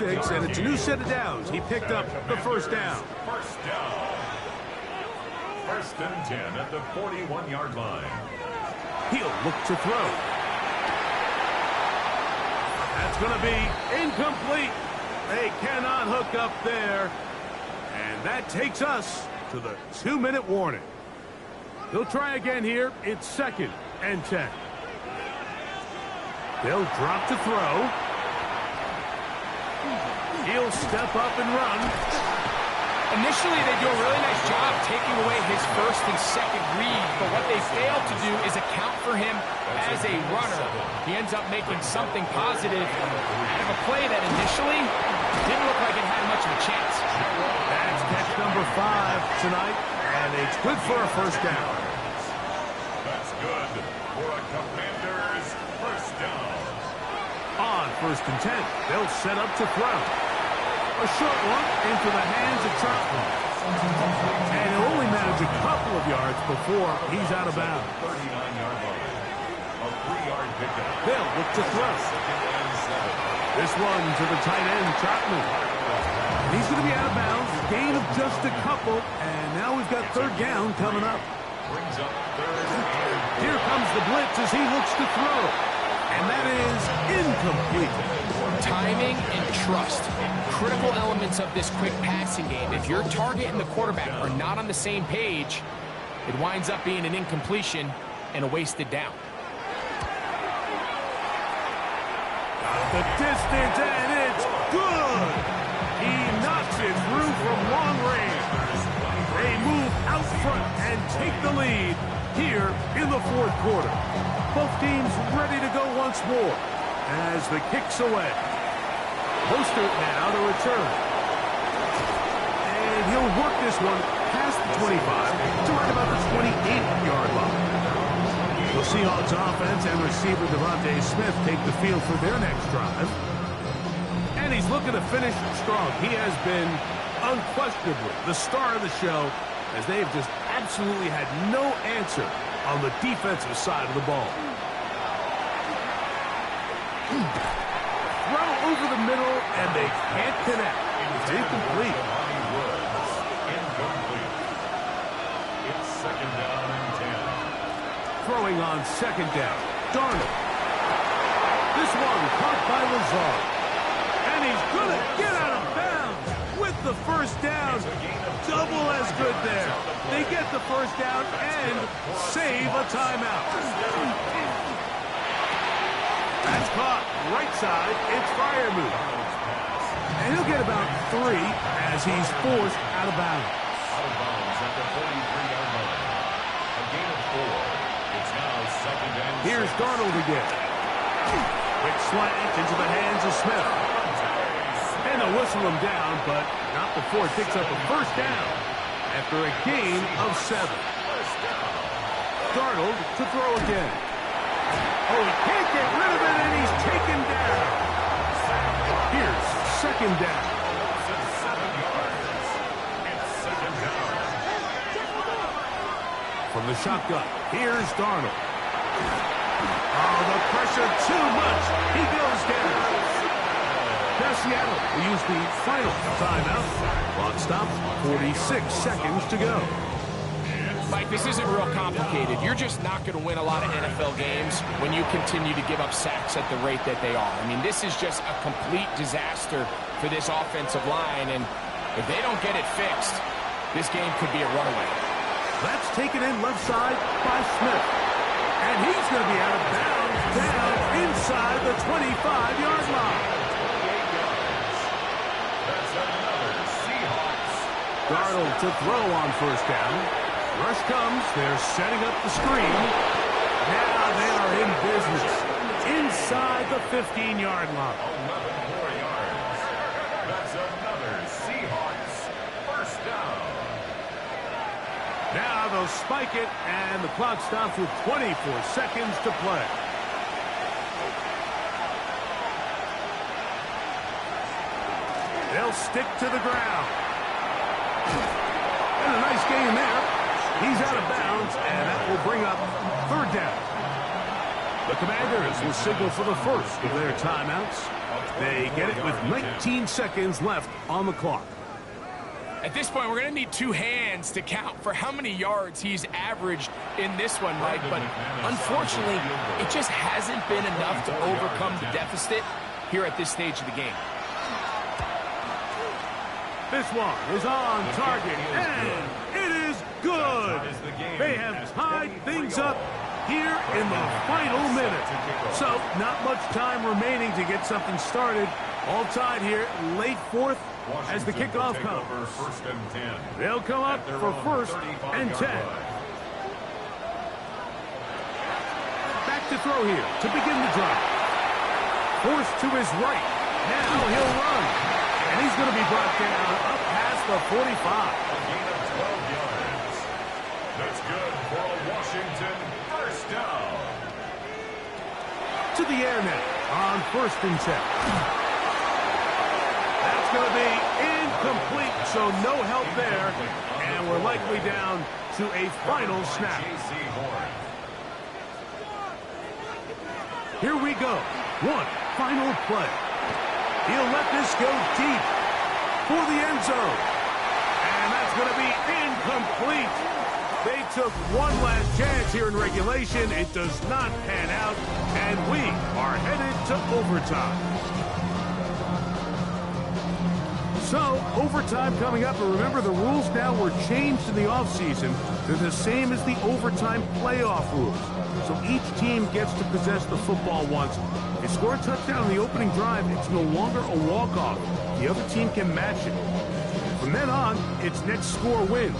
6, and it's a new set of downs. He picked up the first down. First down. First and 10 at the 41-yard line. He'll look to throw. That's going to be incomplete. They cannot hook up there. And that takes us to the 2-minute warning. They'll try again here. It's 2nd and 10. They'll drop to throw. He'll step up and run. Initially, they do a really nice job taking away his first and second read, but what they fail to do is account for him as a runner. He ends up making something positive out of a play that initially didn't look like it had much of a chance. That's catch number 5 tonight, and it's good for a first down. That's good for a Commander's first down. On 1st and 10, they'll set up to throw. A short one into the hands of Troutman. And he'll only manage a couple of yards before he's out of bounds. 39-yard line. A 3-yard pickup. They'll look to throw. This one to the tight end, Troutman. And he's going to be out of bounds. Gain of just a couple. And now we've got 3rd down coming up. Brings up 3rd and 4. Here comes the blitz as he looks to throw. And that is incomplete. Timing and trust. Critical elements of this quick passing game. If your target and the quarterback are not on the same page, it winds up being an incompletion and a wasted down. Got the distance, and it's good. He knocks it through from long range. They move out front and take the lead here in the 4th quarter. Both teams ready to go once more as the kick's away. Mostert now to return. And he'll work this one past the 25 to right about the 28-yard line. The Seahawks offense and receiver Devontae Smith take the field for their next drive. And he's looking to finish strong. He has been unquestionably the star of the show as they have just absolutely had no answer on the defensive side of the ball. Throw over the middle, and they can't connect. It's incomplete. Incomplete. It's 2nd down and 10. Throwing on 2nd down. Darnold. This one caught by Lazard. And he's going to get out of bounds with the first down. Double as good there. They get the first down and save a timeout. That's caught. Right side, it's Freiermuth. And he'll get about 3 as he's forced out of bounds. Out of bounds at the 43-yard line. A gain of 4. It's now 2nd and 6. Here's Darnold again. Quick slant into the hands of Smith. And they'll whistle him down, but not before it picks up a first down after a gain of 7. Darnold to throw again. Oh, he can't get rid of it, and he's taken down. Here's 2nd down. 7 yards. It's 2nd down. From the shotgun, here's Darnold. Oh, the pressure too much. He goes down. Now Seattle will use the final timeout. Clock stops, 46 seconds to go. Mike, this isn't real complicated. You're just not going to win a lot of NFL games when you continue to give up sacks at the rate that they are. I mean, this is just a complete disaster for this offensive line, and if they don't get it fixed, this game could be a runaway. That's taken in left side by Smith. And he's going to be out of bounds down inside the 25-yard line. That's another Seahawks. Darnold to throw on first down. Rush comes. They're setting up the screen. Now they are in business inside the 15-yard line. 11 more yards. That's another Seahawks first down. Now they'll spike it, and the clock stops with 24 seconds to play. They'll stick to the ground. And a nice gain there. He's out of bounds, and that will bring up 3rd down. The Commanders will signal for the first of their timeouts. They get it with 19 seconds left on the clock. At this point, we're going to need two hands to count for how many yards he's averaged in this one, Mike. But unfortunately, it just hasn't been enough to overcome the deficit here at this stage of the game. This one is on target, and it is good. They have tied things up here in the final minute. So, not much time remaining to get something started. All tied here, late fourth, as the kickoff comes. They'll come up for 1st and 10. Back to throw here to begin the drive. Forced to his right. Now he'll run. And he's going to be brought down up past the 45. A gain of 12 yards. That's good for a Washington first down. To the air now on 1st and 10. That's going to be incomplete, so no help there. And we're likely down to a final snap. Here we go. One final play. He'll let this go deep for the end zone. And that's going to be incomplete. They took one last chance here in regulation. It does not pan out. And we are headed to overtime. So, overtime coming up. And remember, the rules now were changed in the offseason. They're the same as the overtime playoff rules. So each team gets to possess the football once. They score a touchdown in the opening drive, it's no longer a walk-off. The other team can match it. From then on, it's next score wins.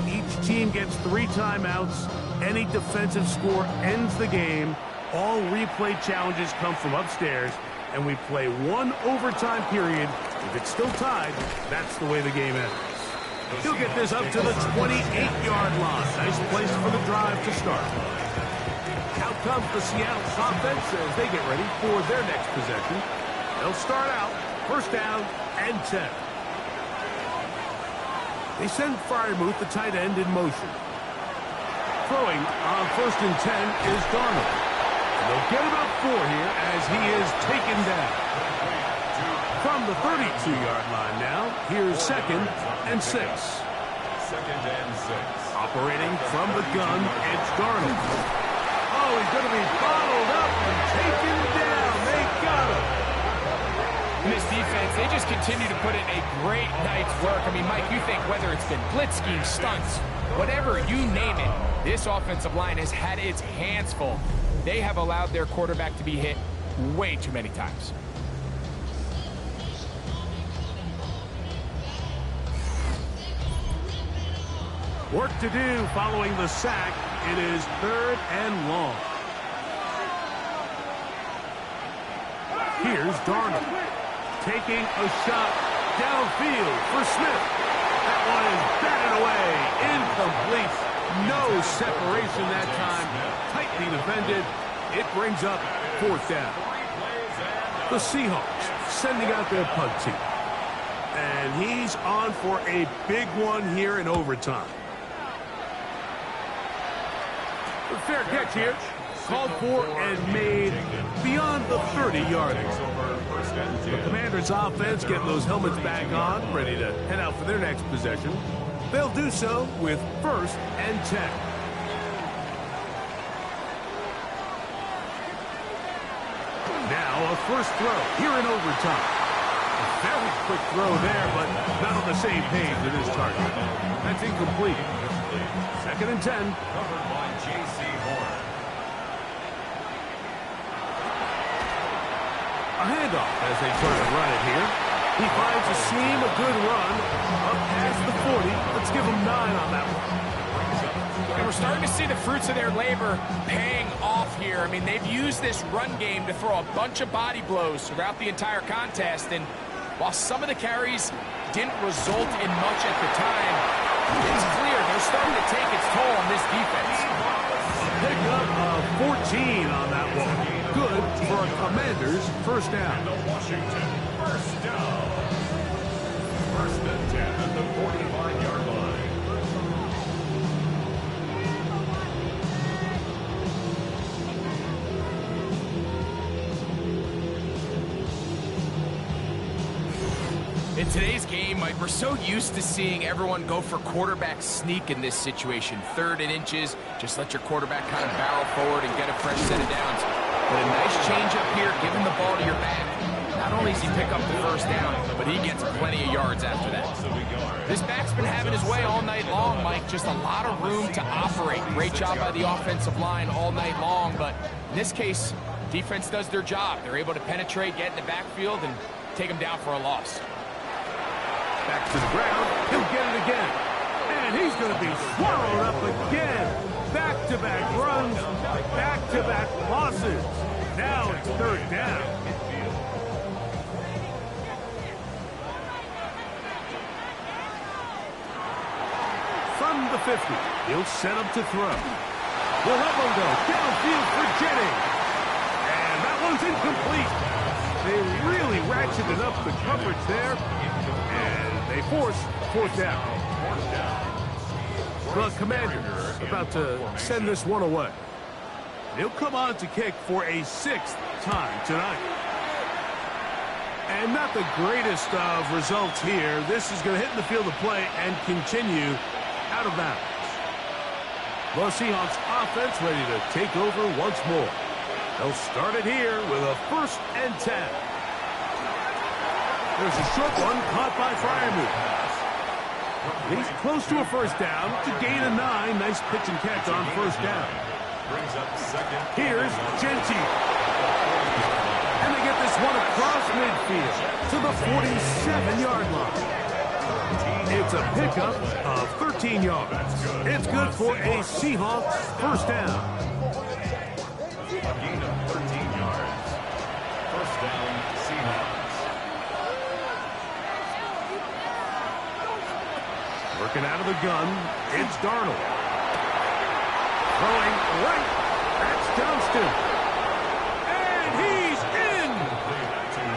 Each team gets 3 timeouts. Any defensive score ends the game. All replay challenges come from upstairs, and we play 1 overtime period. If it's still tied, that's the way the game ends. He'll get this up to the 28-yard line. Nice place for the drive to start. Out comes the Seattle offense as they get ready for their next possession. They'll start out 1st down and 10. They send Freiermuth, the tight end, in motion. Throwing on 1st and 10 is Darnold. And they'll get about 4 here as he is taken down. From the 32-yard line now, here's 2nd and 6. 2nd and 6. Operating from the gun, it's Darnold. Oh, he's going to be bottled up and taken down. They got him. In this defense, they just continue to put in a great night's work. I mean, Mike, you think whether it's been blitz scheme, stunts, whatever you name it, this offensive line has had its hands full. They have allowed their quarterback to be hit way too many times. Work to do following the sack. It is 3rd and long. Here's Darnold taking a shot downfield for Smith. That one is batted away. Incomplete. No separation that time. Tightly defended. It brings up 4th down. The Seahawks sending out their punt team. And he's on for a big one here in overtime. The fair catch here, called for and made beyond the 30-yard line. The Commanders' offense getting those helmets back on, ready to head out for their next possession. They'll do so with 1st and 10. Now a 1st throw here in overtime. A very quick throw there, but not on the same page with his target. That's incomplete. 2nd and 10. Covered by J.C. Horn. A handoff as they try to run it here. He finds a seam, a good run, up past the 40. Let's give him 9 on that one. And we're starting to see the fruits of their labor paying off here. I mean, they've used this run game to throw a bunch of body blows throughout the entire contest. And while some of the carries didn't result in much at the time, it's clear they're starting to take its toll on this defense. A pickup of 14 on that one. Good for a Commanders' 1st down. And the Washington first down. 1st and 10 at the 45-yard line. today's game, Mike, we're so used to seeing everyone go for quarterback sneak in this situation. 3rd and inches, just let your quarterback kind of barrel forward and get a fresh set of downs. But a nice change up here, giving the ball to your back. Not only does he pick up the first down, but he gets plenty of yards after that. This back's been having his way all night long, Mike. Just a lot of room to operate. Great job by the offensive line all night long, but in this case, defense does their job. They're able to penetrate, get in the backfield, and take them down for a loss. Back to the ground. He'll get it again. And he's going to be swallowed up again. Back-to-back runs, back-to-back losses. Now it's 3rd down. From the 50, he'll set up to throw. We'll have him go downfield for Jennings. And that one's incomplete. They really ratcheted up the coverage there. And they force 4th down. The Commanders about to send this one away. He'll come on to kick for a 6th time tonight. And not the greatest of results here. This is going to hit in the field of play and continue out of bounds. The Seahawks offense ready to take over once more. They'll start it here with a 1st and 10. There's a short one caught by Freiermuth. He's close to a 1st down to gain a 9. Nice pitch and catch on 1st down. Here's Gentile. And they get this one across midfield to the 47-yard line. It's a pickup of 13 yards. It's good for a Seahawks 1st down. A gain of 13 yards. 1st down, Seahawks. Working out of the gun, it's Darnold. Throwing right, that's Johnston. And he's in!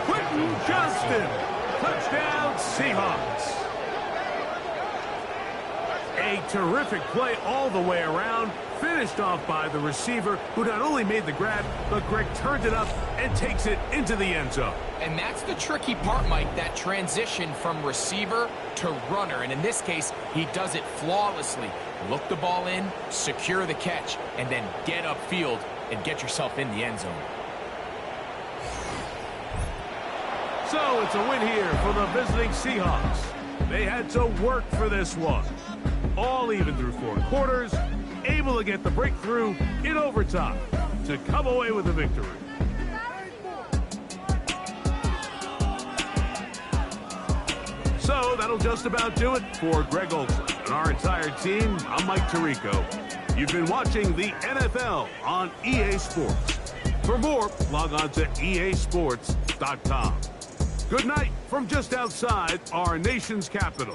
Quentin Johnston. Touchdown, Seahawks. A terrific play all the way around. Finished off by the receiver, who not only made the grab, but Greg turned it up and takes it into the end zone. And that's the tricky part, Mike, that transition from receiver to runner. And in this case, he does it flawlessly. Look the ball in, secure the catch, and then get upfield and get yourself in the end zone. So it's a win here for the visiting Seahawks. They had to work for this one. All even through 4 quarters, able to get the breakthrough in overtime to come away with the victory. So that'll just about do it for Greg Olson and our entire team. I'm Mike Tirico. You've been watching the NFL on EA Sports. For more, log on to easports.com. Good night from just outside our nation's capital.